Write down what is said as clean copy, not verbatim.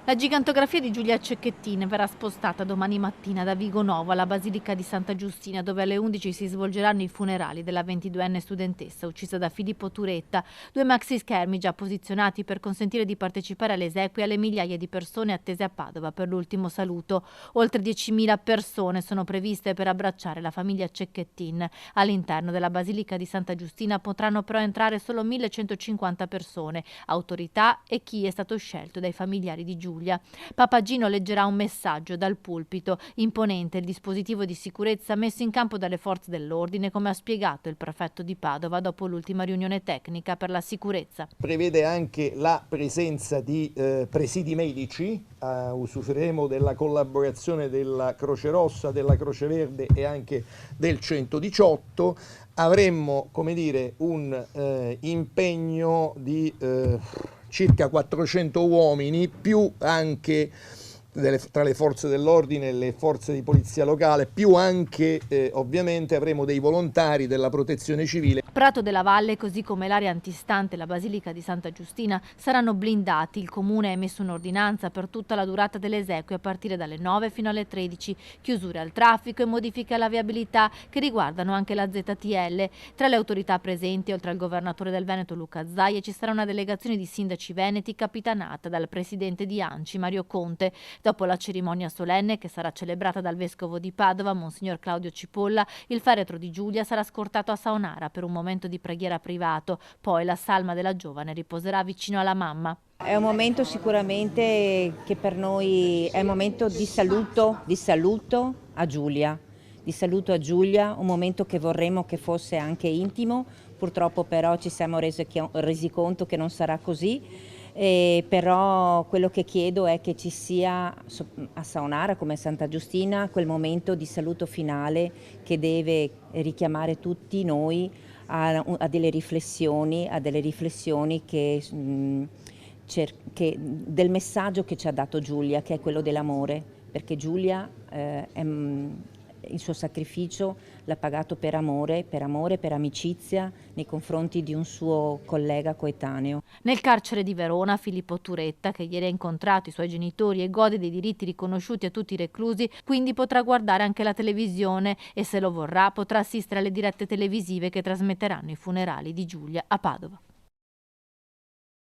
La gigantografia di Giulia Cecchettin verrà spostata domani mattina da Vigo Novo alla Basilica di Santa Giustina, dove alle 11 si svolgeranno i funerali della 22enne studentessa uccisa da Filippo Turetta. 2 maxi schermi già posizionati per consentire di partecipare alle esequie alle migliaia di persone attese a Padova per l'ultimo saluto. Oltre 10.000 persone sono previste per abbracciare la famiglia Cecchettin. All'interno della Basilica di Santa Giustina potranno però entrare solo 1.150 persone, autorità e chi è stato scelto dai familiari di Giulia. Papagino leggerà un messaggio dal pulpito. Imponente il dispositivo di sicurezza messo in campo dalle forze dell'ordine, come ha spiegato il prefetto di Padova dopo l'ultima riunione tecnica per la sicurezza. Prevede anche la presenza di presidi medici, usufruiremo della collaborazione della Croce Rossa, della Croce Verde e anche del 118. Avremmo, come dire, un impegno di circa 400 uomini, più anche tra le forze dell'ordine e le forze di polizia locale, più anche ovviamente avremo dei volontari della protezione civile. Prato della Valle, così come l'area antistante la Basilica di Santa Giustina, saranno blindati. Il comune ha emesso un'ordinanza per tutta la durata delle esequie a partire dalle 9 fino alle 13, chiusure al traffico e modifiche alla viabilità che riguardano anche la ZTL. Tra le autorità presenti, oltre al governatore del Veneto Luca Zaia, ci sarà una delegazione di sindaci veneti capitanata dal presidente di ANCI Mario Conte. Dopo la cerimonia solenne, che sarà celebrata dal vescovo di Padova, Monsignor Claudio Cipolla, il feretro di Giulia sarà scortato a Saonara per un momento di preghiera privato. Poi la salma della giovane riposerà vicino alla mamma. È un momento sicuramente che per noi è un momento di saluto a Giulia. Di saluto a Giulia, un momento che vorremmo che fosse anche intimo, purtroppo però ci siamo resi conto che non sarà così. Però quello che chiedo è che ci sia a Saonara come a Santa Giustina quel momento di saluto finale che deve richiamare tutti noi a delle riflessioni del messaggio che ci ha dato Giulia, che è quello dell'amore, perché Giulia il suo sacrificio l'ha pagato per amore, per amicizia nei confronti di un suo collega coetaneo. Nel carcere di Verona, Filippo Turetta, che ieri ha incontrato i suoi genitori e gode dei diritti riconosciuti a tutti i reclusi, quindi potrà guardare anche la televisione e, se lo vorrà, potrà assistere alle dirette televisive che trasmetteranno i funerali di Giulia a Padova.